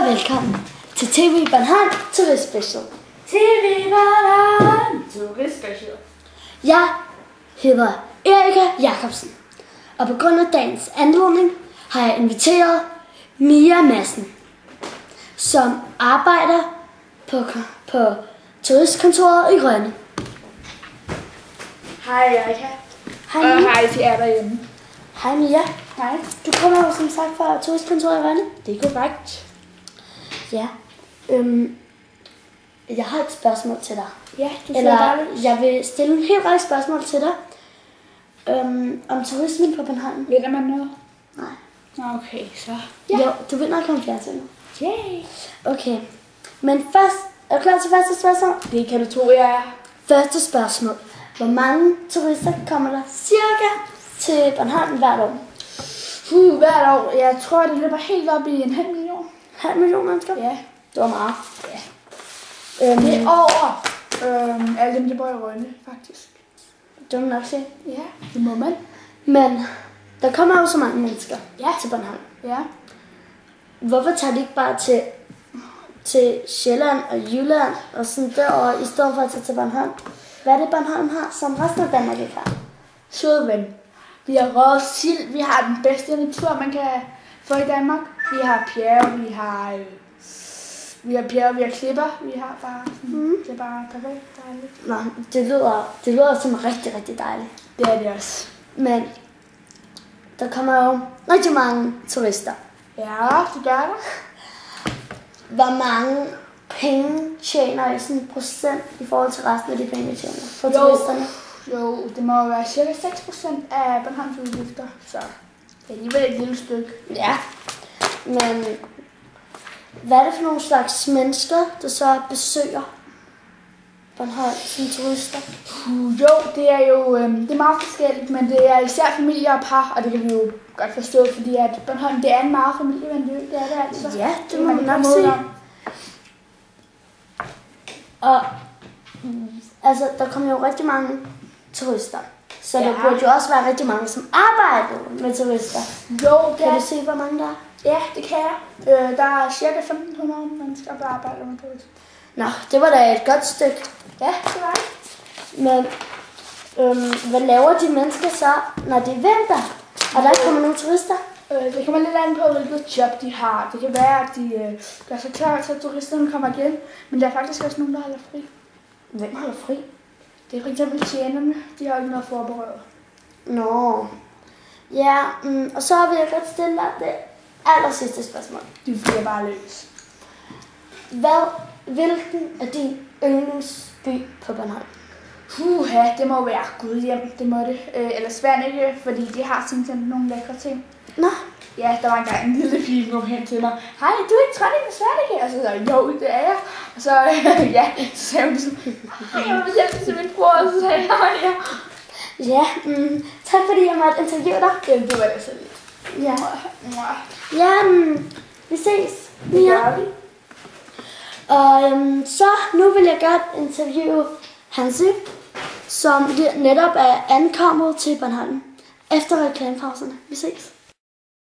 og velkommen til TV Bornholm Turist Special. TV Bornholm Turist Special. Jeg hedder Erika Jacobsen, og på grund af dagens anledning har jeg inviteret Mia Madsen, som arbejder på turistkontoret i Rønne. Hej Erika. Hej Og Mia. hej til jer derhjemme. Hej Mia. Hej. Du kommer jo som sagt fra turistkontoret i Rønne. Det er korrekt. Ja. Jeg har et spørgsmål til dig. Ja, du ser Eller dejligt. jeg vil stille en helt række spørgsmål til dig. Om turismen på Bornholm. Ved man noget? Nej. Nå, okay, så. Ja. Jo, du vil nok komme fjernsyn nu. Yay. Okay. Men først, er du klar til første spørgsmål? Det kan du tro, jeg er. Første spørgsmål. Hvor mange turister kommer der cirka til Bornholm hvert år? Hvert år. Jeg tror, det løber helt op i 0,5 million. 500.000 mennesker? Ja. Det var meget. Ja. Det er over alle dem, der bor i Rønne, faktisk. Det må man nok sige. Ja, det må man. Men der kommer jo så mange mennesker Ja. til Bornholm. Ja. Hvorfor tager de ikke bare til Sjælland og Jylland og sådan derovre, i stedet for at tage til Bornholm? Hvad er det, Bornholm har, som resten af Danmark ikke har? Søde ven. Vi har røget sild. Vi har den bedste natur, man kan få i Danmark. Vi har bjerge, vi har bjerge, vi har klipper. Vi har bare sådan, det er bare perfekt dejligt. Nå, det lyder som rigtig, rigtig dejligt. Det er det også. Men der kommer jo rigtig mange turister. Ja, det gør det. Hvor mange penge tjener I sådan procent i forhold til resten af de penge, I tjener for turisterne? Jo, det må være cirka 6% af Bornholms udgifter, så det er alligevel et lille stykke. Ja, men hvad er det for nogle slags mennesker, der så besøger Bornholm som turister? Jo, det er jo det er meget forskelligt, men det er især familier og par, og det kan vi jo godt forstå, fordi at Bornholm, det er en meget familievenlig ø, det er det altså. Ja, det må man nok sige. Og altså, der kommer jo rigtig mange turister. Så der burde jo også være rigtig mange, som arbejder med turister. Jo, det Kan er. du se, hvor mange der er? Ja, det kan jeg. Der er cirka 1.500 mennesker, der arbejder med turister. Nå, det var da et godt stykke. Ja, det var det. Men hvad laver de mennesker så, når det er vinter, og der ikke kommer nogen turister? Det kommer lidt an på, hvilket job de har. Det kan være, at de gør sig klar til, at turisterne kommer igen. Men der er faktisk også nogen, der holder fri. Hvem holder fri? Det er for eksempel tjenerne. De har ikke noget forberedt. Nå. Ja, og så vil jeg godt stille dig det aller sidste spørgsmål. De bliver bare løs. Hvilken er din yndlingsby på Bornholm? Det må være Gudhjem. Det må det. Eller Svaneke, fordi de har simpelthen nogle lækre ting. Nå. Ja, der var engang en lille pige, der kom hen til mig. Hej, du er ikke dronning af Svaneke? Og så sagde jeg, jo, det er jeg. Og så, så sagde hun sådan, hej, jeg vil hjælpe til min bror. Og så sagde jeg, ja. Ja, tak fordi jeg måtte interviewe dig. Jamen, det var da så lidt. Ja. Ja, vi ses. Det gør vi. Og så nu vil jeg godt interviewe Hansi, som netop er ankommet til Bornholm efter reklamepauserne. Vi ses.